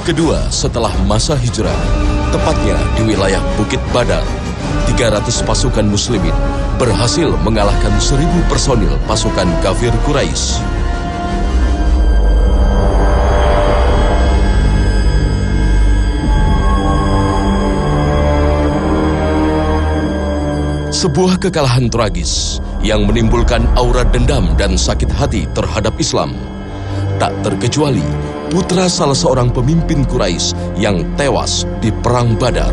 kedua setelah masa hijrah, tepatnya di wilayah Bukit Badar, 300 pasukan muslimin berhasil mengalahkan 1.000 personil pasukan kafir Quraisy. Sebuah kekalahan tragis yang menimbulkan aura dendam dan sakit hati terhadap Islam. Tak terkecuali putra salah seorang pemimpin Quraisy yang tewas di Perang Badar.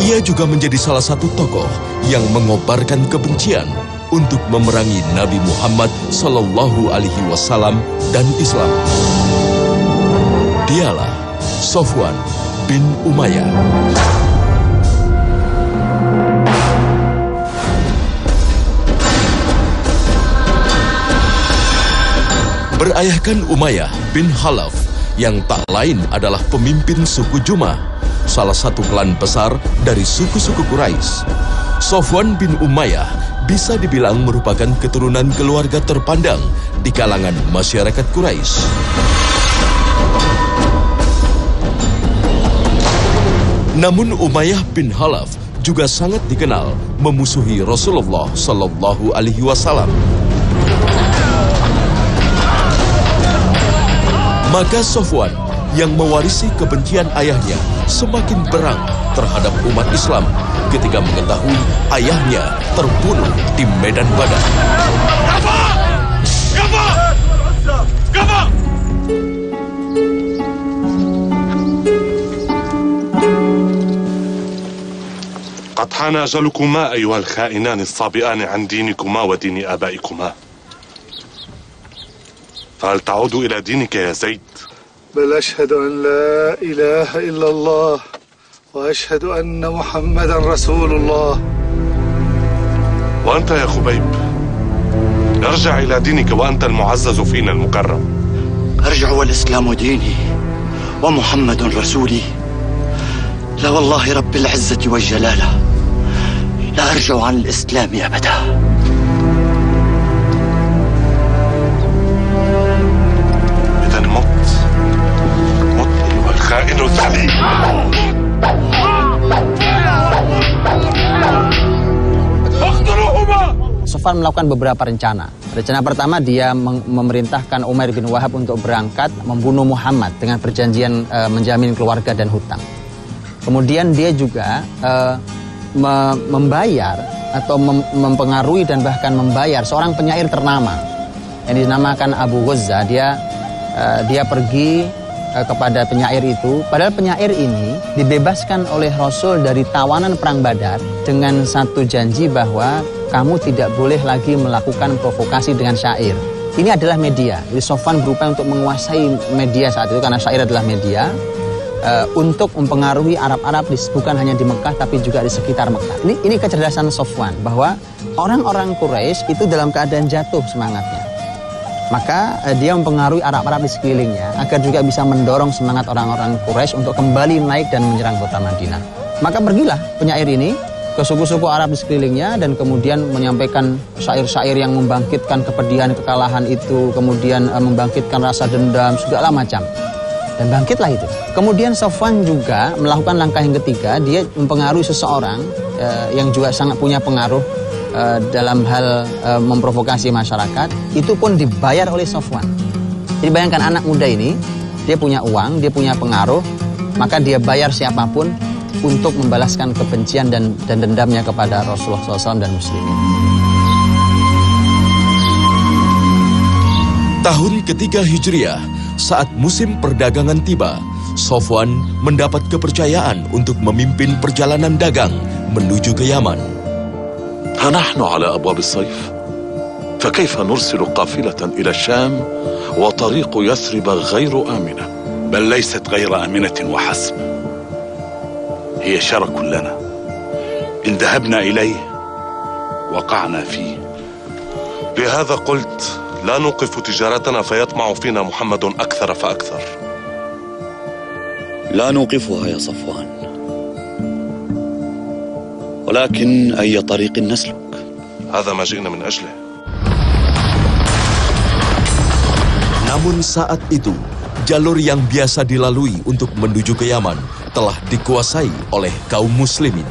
Ia juga menjadi salah satu tokoh yang mengobarkan kebencian untuk memerangi Nabi Muhammad Sallallahu Alaihi Wasallam dan Islam. Dialah Sofwan bin Umayyah. Berayahkan Umayyah bin Khalaf yang tak lain adalah pemimpin suku Jumah, salah satu klan besar dari suku-suku Quraisy. Sofwan bin Umayyah bisa dibilang merupakan keturunan keluarga terpandang di kalangan masyarakat Quraisy. Namun Umayyah bin Khalaf juga sangat dikenal memusuhi Rasulullah Sallallahu Alaihi Wasallam. Maka Sofwan yang mewarisi kebencian ayahnya semakin berang terhadap umat Islam ketika mengetahui ayahnya terbunuh di medan Badar. قد حان أجلكما أيها الخائنان الصابئان عن دينكما ودين آبائكما. فهل تعود إلى دينك يا زيد؟ بل أشهد أن لا إله إلا الله وأشهد أن محمدا رسول الله. وأنت يا خبيب ارجع إلى دينك وأنت المعزز فينا المكرم. أرجع والإسلام ديني ومحمد رسولي. لا والله رب العزة والجلالة لا أرجع عن الإسلام أبدا. إذا مت أيها الخائن الذليل. Sofwan melakukan beberapa rencana. Rencana pertama, dia memerintahkan Umair bin Wahab untuk berangkat membunuh Muhammad dengan perjanjian menjamin keluarga dan hutang. Kemudian dia juga membayar atau mempengaruhi dan bahkan membayar seorang penyair ternama yang dinamakan Abu Ghazza. Dia pergi kepada penyair itu, padahal penyair ini dibebaskan oleh Rasul dari tawanan perang Badar dengan satu janji bahwa kamu tidak boleh lagi melakukan provokasi dengan syair. Ini adalah media. Jadi Sofwan berupaya untuk menguasai media saat itu karena syair adalah media. Untuk mempengaruhi Arab-Arab bukan hanya di Mekah tapi juga di sekitar Mekah. Ini kecerdasan Sofwan bahwa orang-orang Quraisy itu dalam keadaan jatuh semangatnya. Maka dia mempengaruhi Arab-Arab di sekelilingnya agar juga bisa mendorong semangat orang-orang Quraisy untuk kembali naik dan menyerang kota Madinah. Maka pergilah penyair ini ke suku-suku Arab di sekelilingnya dan kemudian menyampaikan syair-syair yang membangkitkan kepedihan kekalahan itu, kemudian membangkitkan rasa dendam segala macam. Dan bangkitlah itu. Kemudian Sofwan juga melakukan langkah yang ketiga, dia mempengaruhi seseorang yang juga sangat punya pengaruh dalam hal memprovokasi masyarakat. Itu pun dibayar oleh Sofwan. Jadi bayangkan anak muda ini, dia punya uang, dia punya pengaruh, maka dia bayar siapapun untuk membalaskan kebencian dan dendamnya kepada Rasulullah SAW dan muslimin. Tahun ketiga Hijriah, saat musim perdagangan tiba, Sofwan mendapat kepercayaan untuk memimpin perjalanan dagang menuju ke Yaman. نحن على أبواب الصيف فكيف نرسل قافلة إلى الشام وطريق يثرب غير آمنة بل ليست غير آمنة وحسب هي شرك لنا إن ذهبنا إليه وقعنا فيه لهذا قلت لا نوقف تجارتنا فيطمع فينا محمد أكثر فأكثر لا نوقفها يا صفوان، ولكن أي طريق نسلك؟ هذا ما جئنا من أجله. Namun saat itu, jalur yang biasa dilalui untuk menuju ke Yaman telah dikuasai oleh kaum muslimin.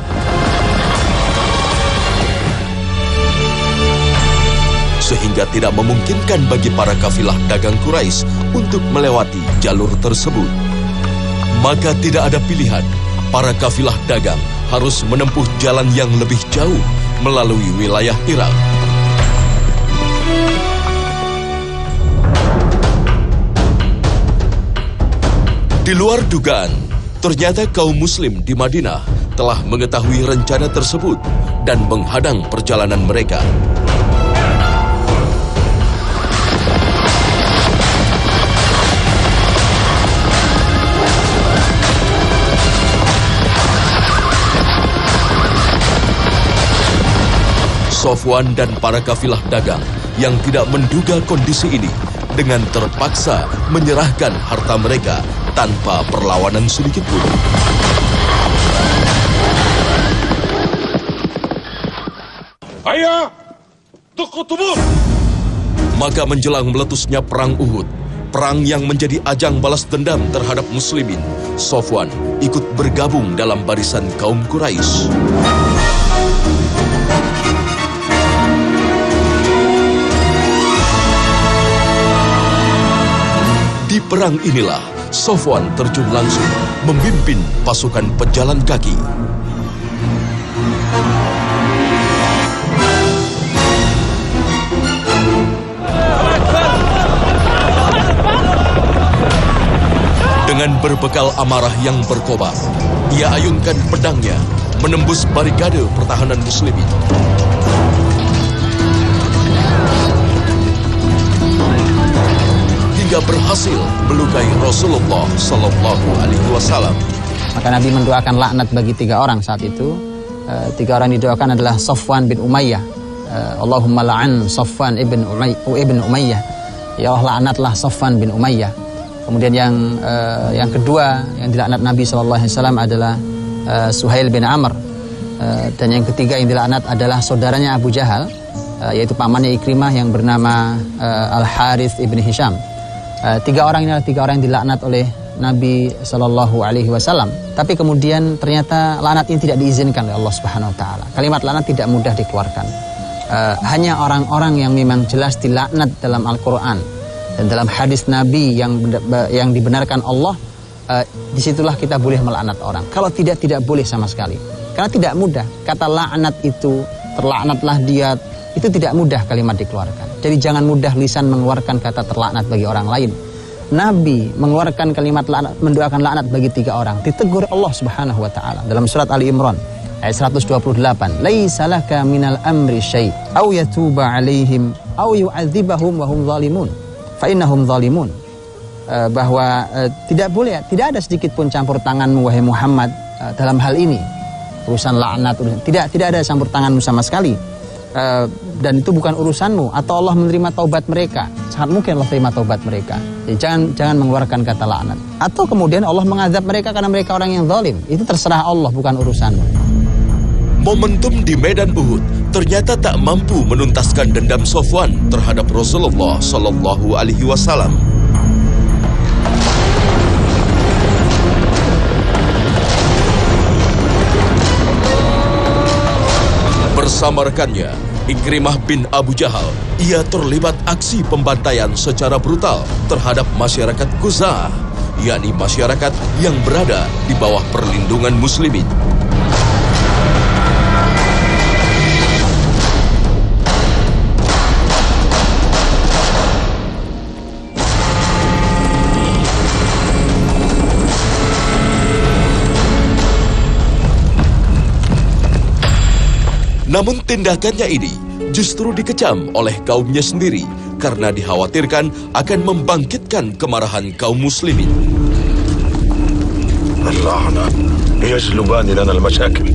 Sehingga tidak memungkinkan bagi para kafilah dagang Quraisy untuk melewati jalur tersebut. Maka tidak ada pilihan, para kafilah dagang harus menempuh jalan yang lebih jauh melalui wilayah Irak. Di luar dugaan, ternyata kaum muslim di Madinah telah mengetahui rencana tersebut dan menghadang perjalanan mereka. Sofwan dan para kafilah dagang yang tidak menduga kondisi ini dengan terpaksa menyerahkan harta mereka tanpa perlawanan sedikit pun. Ayah, tukutubur. Maka menjelang meletusnya perang Uhud, perang yang menjadi ajang balas dendam terhadap muslimin, Sofwan ikut bergabung dalam barisan kaum Quraisy. Di perang inilah, Sofwan terjun langsung memimpin pasukan pejalan kaki. Dengan berbekal amarah yang berkobar, ia ayunkan pedangnya menembus barikade pertahanan muslimin. Hingga berhasil melukai Rasulullah Sallallahu Alaihi Wasallam. Maka Nabi mendoakan laknat bagi 3 orang saat itu. 3 orang didoakan adalah Safwan bin Umayyah. Allahumma la'an Safwan ibn Umayyah. Ya Allah, laknatlah Safwan bin Umayyah. Kemudian yang kedua yang dilaknat Nabi Sallallahu Alaihi Wasallam adalah Suhail bin Amr. Dan yang ketiga yang dilaknat adalah saudaranya Abu Jahal, yaitu pamannya Ikrimah yang bernama Al-Harith ibn Hisham. 3 orang ini adalah 3 orang yang dilaknat oleh Nabi Sallallahu Alaihi Wasallam. Tapi kemudian ternyata laknat ini tidak diizinkan oleh Allah Subhanahu Wa Taala. Kalimat laknat tidak mudah dikeluarkan. Hanya orang-orang yang memang jelas dilaknat dalam Al-Quran dan dalam hadis Nabi yang dibenarkan Allah, disitulah kita boleh melaknat orang. Kalau tidak boleh sama sekali. Karena tidak mudah. Kata laknat itu, terlaknatlah dia, itu tidak mudah kalimat dikeluarkan. Jadi jangan mudah lisan mengeluarkan kata terlaknat bagi orang lain. Nabi mengeluarkan kalimat laknat, mendoakan laknat bagi 3 orang. Ditegur Allah Subhanahu Wa Taala dalam surat Ali Imran ayat 128. Laisa laka minal amri syai' aw yatuba 'alaihim aw yu'adzibahum wa hum zalimun fa innahum zalimun. Bahwa tidak boleh, tidak ada sedikit pun campur tanganmu wahai Muhammad dalam hal ini. Urusan laknat, tidak ada campur tanganmu sama sekali. Dan itu bukan urusanmu, atau Allah menerima taubat mereka. Sangat mungkin Allah terima taubat mereka. Jadi jangan mengeluarkan kata laknat. Atau kemudian Allah mengazab mereka karena mereka orang yang zalim. Itu terserah Allah, bukan urusanmu. Momentum di medan Uhud ternyata tak mampu menuntaskan dendam Sofwan terhadap Rasulullah Sallallahu Alaihi Wasallam. Bersama rekannya, Ikrimah bin Abu Jahal, ia terlibat aksi pembantaian secara brutal terhadap masyarakat Khuza'ah, yakni masyarakat yang berada di bawah perlindungan muslimin. Namun tindakannya ini justru dikecam oleh kaumnya sendiri karena dikhawatirkan akan membangkitkan kemarahan kaum muslimin. اللعنة يجلبان لنا المشاكل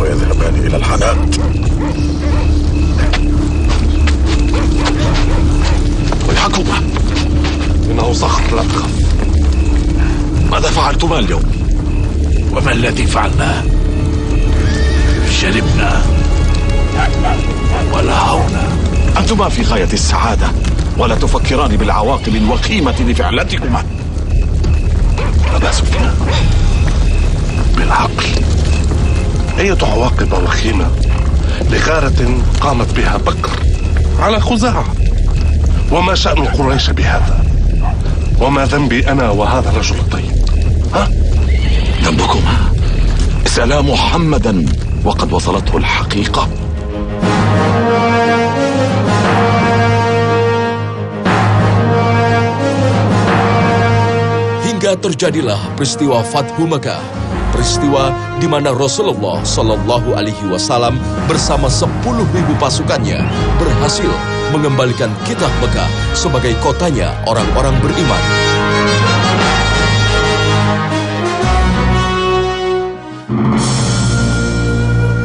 ويذهبان إلى الحنات. والحكومة إنه سخط لا تخف. ماذا فعلتما اليوم؟ وما الذي فعلناه؟ شربنا ولهونا. أنتما في غاية السعادة ولا تفكران بالعواقب الوخيمة لفعلتكما. أبا سفيان، بالعقل. أية عواقب وخيمة لغارة قامت بها بكر على خزاعة؟ وما شأن قريش بهذا؟ وما ذنبي أنا وهذا الرجل الطيب؟ ها؟ ذنبكما اسألا محمدا وقد وصلته الحقيقة. Hingga terjadilah peristiwa Fathu Mekah, peristiwa di mana Rasulullah Shallallahu Alaihi Wasallam bersama 10.000 pasukannya berhasil mengembalikan Kitah Mekah sebagai kotanya orang-orang beriman.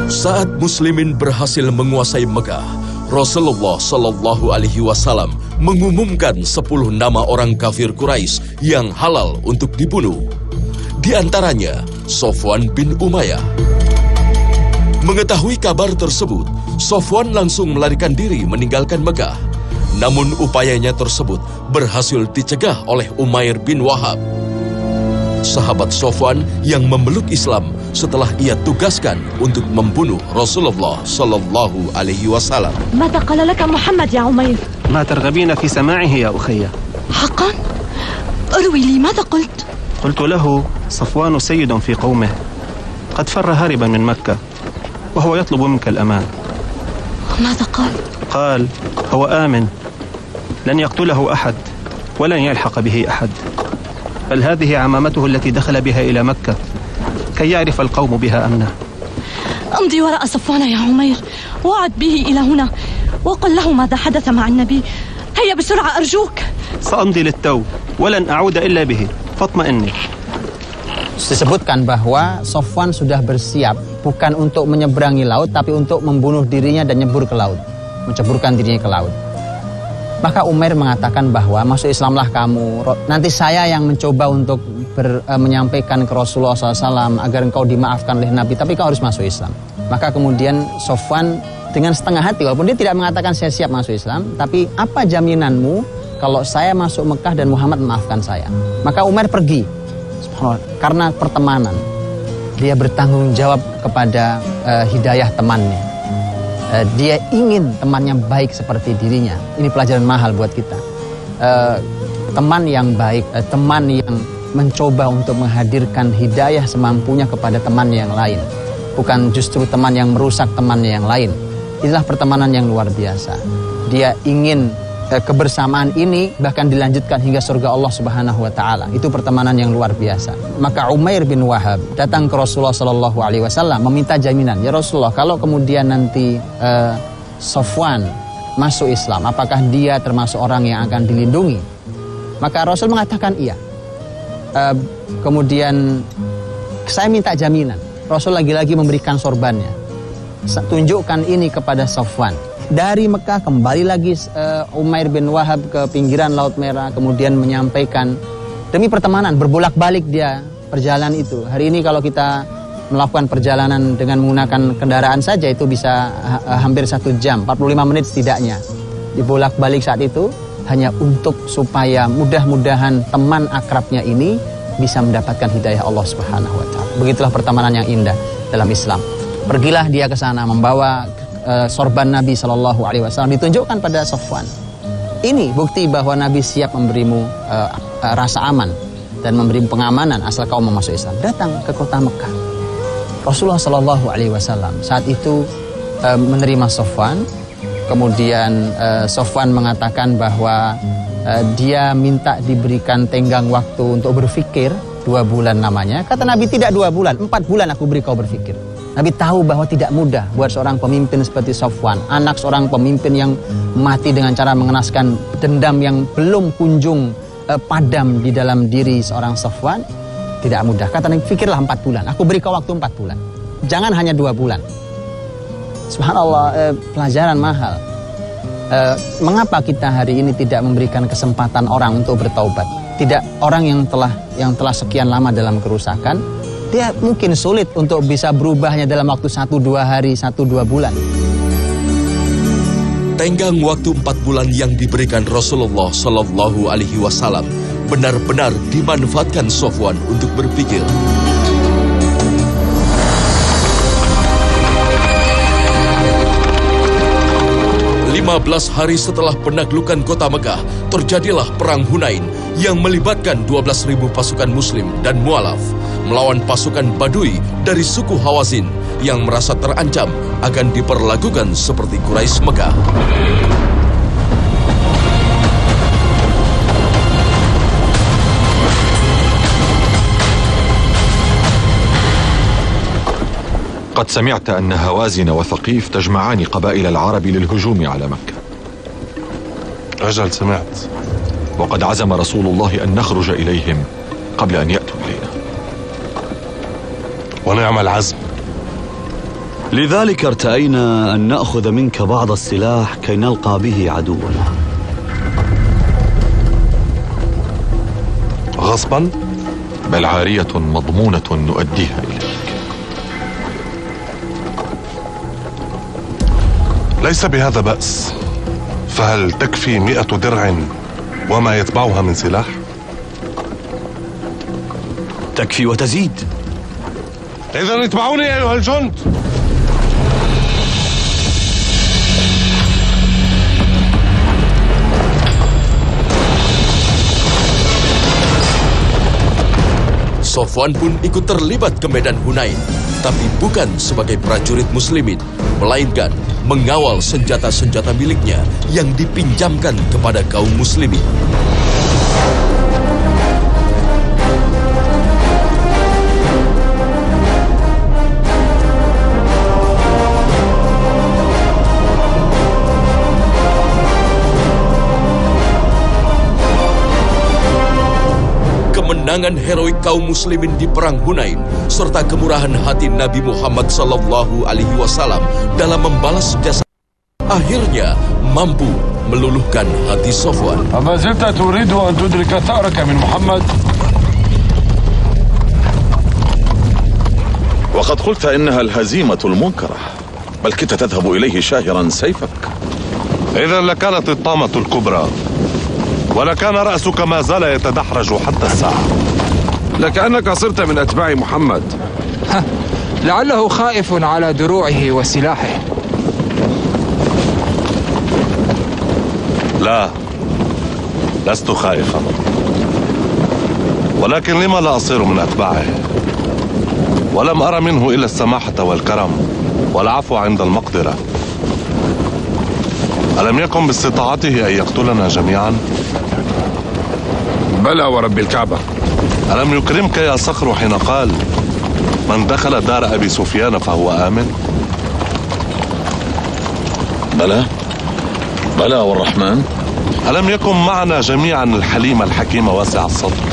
Saat Muslimin berhasil menguasai Mekah, Rasulullah Shallallahu Alaihi Wasallam mengumumkan 10 nama orang kafir Quraisy yang halal untuk dibunuh. Di antaranya Sofwan bin Umayyah. Mengetahui kabar tersebut, Sofwan langsung melarikan diri meninggalkan Mekah. Namun upayanya tersebut berhasil dicegah oleh Umair bin Wahab, sahabat Sofwan yang memeluk Islam setelah ia tugaskan untuk membunuh Rasulullah Sallallahu Alaihi Wasallam. ماذا قال لك محمد يا عمير؟ ما ترغبين في سماعه يا أخي؟ حقا؟ أروي لي ماذا قلت؟ قلت له صفوان سيد في قومه قد فر هاربا من مكة وهو يطلب منك الأمان. ماذا قال؟ قال هو آمن، لن يقتله أحد ولن يلحق به أحد، بل هذه عمامته التي دخل بها إلى مكة كي يعرف القوم بها أمنه. أمضي وراء صفوان يا عمير وعد به إلى هنا وقل له ماذا حدث مع النبي. هيا بسرعة أرجوك. سأمضي للتو ولن أعود إلا به فاطمئني. Disebutkan bahwa Sofwan sudah bersiap bukan untuk menyeberangi laut tapi untuk membunuh dirinya dan nyebur ke laut, menceburkan dirinya ke laut. Maka Umair mengatakan bahwa masuk Islamlah kamu, nanti saya yang mencoba untuk menyampaikan ke Rasulullah SAW agar engkau dimaafkan oleh Nabi, tapi kau harus masuk Islam. Maka kemudian Sofwan dengan setengah hati, walaupun dia tidak mengatakan saya siap masuk Islam, tapi apa jaminanmu kalau saya masuk Mekah dan Muhammad memaafkan saya? Maka Umair pergi, karena pertemanan. Dia bertanggung jawab kepada hidayah temannya. Dia ingin temannya baik seperti dirinya. Ini pelajaran mahal buat kita. Teman yang baik, teman yang mencoba untuk menghadirkan hidayah semampunya kepada teman yang lain. Bukan justru teman yang merusak temannya yang lain. Inilah pertemanan yang luar biasa. Dia ingin kebersamaan ini bahkan dilanjutkan hingga surga Allah Subhanahu wa taala. Itu pertemanan yang luar biasa. Maka Umair bin Wahab datang ke Rasulullah sallallahu alaihi wasallam meminta jaminan, "Ya Rasulullah, kalau kemudian nanti Sofwan masuk Islam, apakah dia termasuk orang yang akan dilindungi?" Maka Rasul mengatakan iya. Kemudian saya minta jaminan. Rasul lagi-lagi memberikan sorbannya. Tunjukkan ini kepada Sofwan. Dari Mekah kembali lagi Umair bin Wahab ke pinggiran Laut Merah, kemudian menyampaikan demi pertemanan, berbolak-balik dia perjalanan itu. Hari ini kalau kita melakukan perjalanan dengan menggunakan kendaraan saja itu bisa hampir 1 jam, 45 menit setidaknya. Dibolak-balik saat itu hanya untuk supaya mudah-mudahan teman akrabnya ini bisa mendapatkan hidayah Allah Subhanahu wa taala. Begitulah pertemanan yang indah dalam Islam. Pergilah dia ke sana membawa sorban Nabi Shallallahu Alaihi Wasallam, ditunjukkan pada Sofwan. Ini bukti bahwa Nabi siap memberimu rasa aman dan memberi pengamanan asal kau mau masuk Islam. Datang ke kota Mekah. Rasulullah Shallallahu Alaihi Wasallam saat itu menerima Sofwan. Kemudian Sofwan mengatakan bahwa dia minta diberikan tenggang waktu untuk berpikir 2 bulan namanya. Kata Nabi, tidak 2 bulan, 4 bulan aku beri kau berpikir. Nabi tahu bahwa tidak mudah buat seorang pemimpin seperti Sofwan, anak seorang pemimpin yang mati dengan cara mengenaskan dendam yang belum kunjung padam di dalam diri seorang Sofwan. Tidak mudah. Kata Nabi, fikirlah 4 bulan. Aku beri kau waktu 4 bulan. Jangan hanya 2 bulan. Subhanallah, pelajaran mahal. Mengapa kita hari ini tidak memberikan kesempatan orang untuk bertaubat? tidak orang yang telah sekian lama dalam kerusakan, dia mungkin sulit untuk bisa berubahnya dalam waktu 1-2 hari, 1-2 bulan. Tenggang waktu 4 bulan yang diberikan Rasulullah Shallallahu Alaihi Wasallam benar-benar dimanfaatkan Sofwan untuk berpikir. 15 hari setelah penaklukan kota Mekah, terjadilah Perang Hunain yang melibatkan 12.000 pasukan Muslim dan mualaf melawan pasukan Badui dari suku Hawazin yang merasa terancam akan diperlakukan seperti Quraisy Mekah. قد سمعت أن هوازن وثقيف تجمعان قبائل العرب للهجوم على مكة. أجل سمعت. وقد عزم رسول الله أن نخرج إليهم قبل أن يأتوا إلينا. ونعم العزم. لذلك ارتأينا أن نأخذ منك بعض السلاح كي نلقى به عدونا. غصبا؟ بل عارية مضمونة نؤديها إليك. ليس بهذا بأس. فهل تكفي 100 درع وما يتبعها من سلاح؟ تكفي وتزيد. إذن اتبعوني أيها الجند. Sofwan pun ikut terlibat ke medan Hunain, tapi bukan sebagai prajurit muslimin, melainkan mengawal senjata-senjata miliknya yang dipinjamkan kepada kaum muslimin. Kemenangan heroik kaum muslimin di Perang Hunain serta kemurahan hati Nabi Muhammad Sallallahu Alaihi Wasallam dalam membalas jasa akhirnya mampu meluluhkan hati Sofwan. أما زلت تريد أن تدرك ثأرك من محمد؟ وقد قلت إنها الهزيمة المنكرة، بل كنت تذهب إليه شاهرا سيفك. إذا لكانت الطامة الكبرى، ولكان رأسك ما زال يتدحرج حتى الساعة. لكأنك صرت من أتباع محمد. لعله خائف على دروعه وسلاحه. لا، لست خائفا، ولكن لما لا أصير من أتباعه؟ ولم أرى منه إلا السماحة والكرم والعفو عند المقدرة. ألم يكن باستطاعته أن يقتلنا جميعا؟ بلى ورب الكعبة. ألم يكرمك يا صخر حين قال من دخل دار أبي سفيان فهو آمن؟ بلى بلى والرحمن. ألم يكن معنا جميعا الحليم الحكيم واسع الصدر؟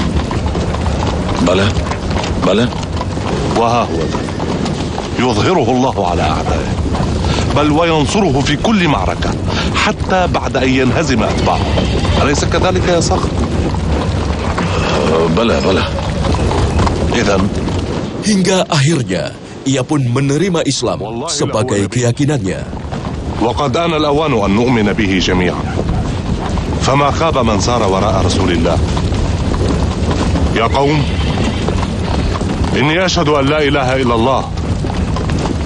بلى بلى. وها هو يظهره الله على أعدائه، بل وينصره في كل معركة حتى بعد أن ينهزم أتباعه. أليس كذلك يا صخر؟ بلى بلى. إذن Hingga akhirnya ia pun menerima Islam sebagai keyakinannya. وقد آن الأوان أن نؤمن به جميعا، فما خاب من سار وراء رسول الله. يا قوم، إني أشهد أن لا إله إلا الله،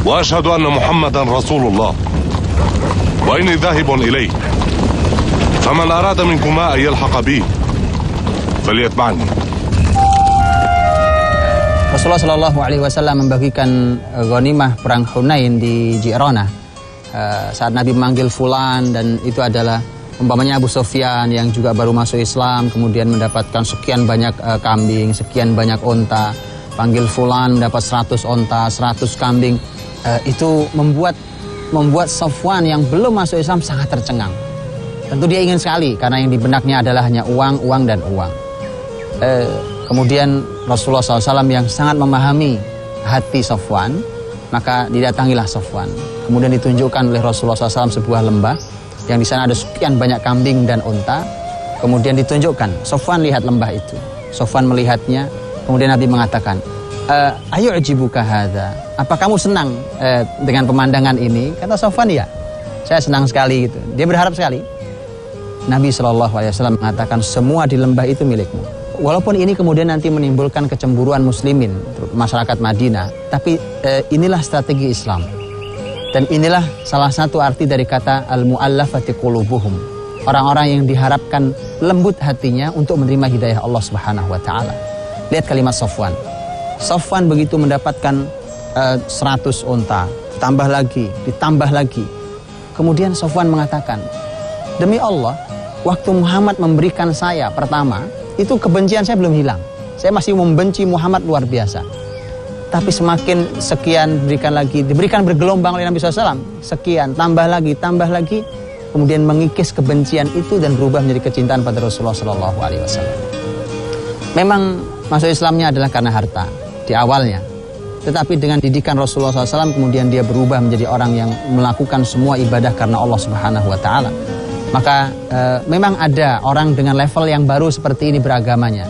وأشهد أن محمدا رسول الله، وإني ذاهب إليه، فمن أراد منكما أن يلحق بي فليتبعني. Rasulullah Shallallahu Alaihi Wasallam membagikan ghanimah perang Hunain di Ji'ranah saat Nabi memanggil Fulan, dan itu adalah umpamanya Abu Sufyan yang juga baru masuk Islam kemudian mendapatkan sekian banyak kambing, sekian banyak onta, panggil Fulan dapat 100 onta, 100 kambing. Itu membuat Sofwan yang belum masuk Islam sangat tercengang. Tentu dia ingin sekali karena yang di benaknya adalah hanya uang, uang dan uang. Kemudian Rasulullah SAW yang sangat memahami hati Sofwan, maka didatangilah Sofwan. Kemudian ditunjukkan oleh Rasulullah SAW sebuah lembah yang di sana ada sekian banyak kambing dan unta. Kemudian ditunjukkan, Sofwan lihat lembah itu. Sofwan melihatnya, kemudian Nabi mengatakan, ayo ajibuka hadza. Apa kamu senang dengan pemandangan ini? Kata Sofwan, ya, saya senang sekali gitu. Dia berharap sekali. Nabi SAW mengatakan, semua di lembah itu milikmu. Walaupun ini kemudian nanti menimbulkan kecemburuan muslimin, masyarakat Madinah, tapi inilah strategi Islam. Dan inilah salah satu arti dari kata al-mu'allafati qulubuhum. Orang-orang yang diharapkan lembut hatinya untuk menerima hidayah Allah Subhanahu wa taala. Lihat kalimat Sofwan. Sofwan begitu mendapatkan 100 unta, ditambah lagi. Kemudian Sofwan mengatakan, demi Allah, waktu Muhammad memberikan saya pertama, itu kebencian saya belum hilang. Saya masih membenci Muhammad luar biasa. Tapi semakin sekian diberikan bergelombang oleh Nabi SAW. Sekian, tambah lagi. Kemudian mengikis kebencian itu dan berubah menjadi kecintaan pada Rasulullah SAW. Memang masuk Islamnya adalah karena harta di awalnya. Tetapi dengan didikan Rasulullah SAW kemudian dia berubah menjadi orang yang melakukan semua ibadah karena Allah Subhanahu wa taala. Maka memang ada orang dengan level yang baru seperti ini beragamanya.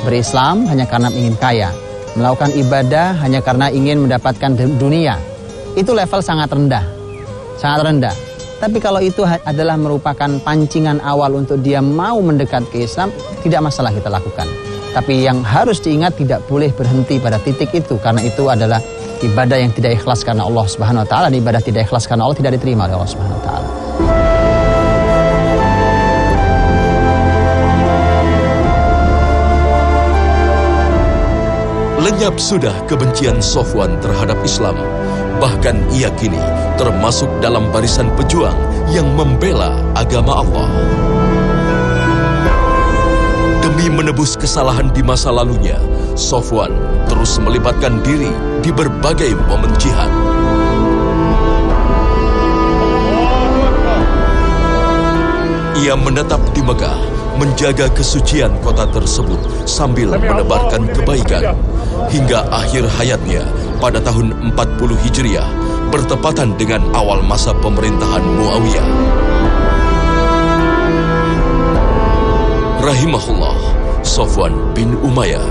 Berislam hanya karena ingin kaya, melakukan ibadah hanya karena ingin mendapatkan dunia. Itu level sangat rendah. Tapi kalau itu adalah merupakan pancingan awal untuk dia mau mendekat ke Islam, tidak masalah kita lakukan. Tapi yang harus diingat, tidak boleh berhenti pada titik itu, karena itu adalah ibadah yang tidak ikhlas karena Allah Subhanahu wa taala, dan ibadah tidak ikhlas karena Allah tidak diterima oleh Allah Subhanahu wa taala. Lenyap sudah kebencian Sofwan terhadap Islam. Bahkan ia kini termasuk dalam barisan pejuang yang membela agama Allah. Demi menebus kesalahan di masa lalunya, Sofwan terus melibatkan diri di berbagai momen jihad. Ia menetap di Mekah, menjaga kesucian kota tersebut sambil menebarkan kebaikan. Hingga akhir hayatnya pada tahun 40 Hijriah, bertepatan dengan awal masa pemerintahan Muawiyah. Rahimahullah, Sofwan bin Umayyah.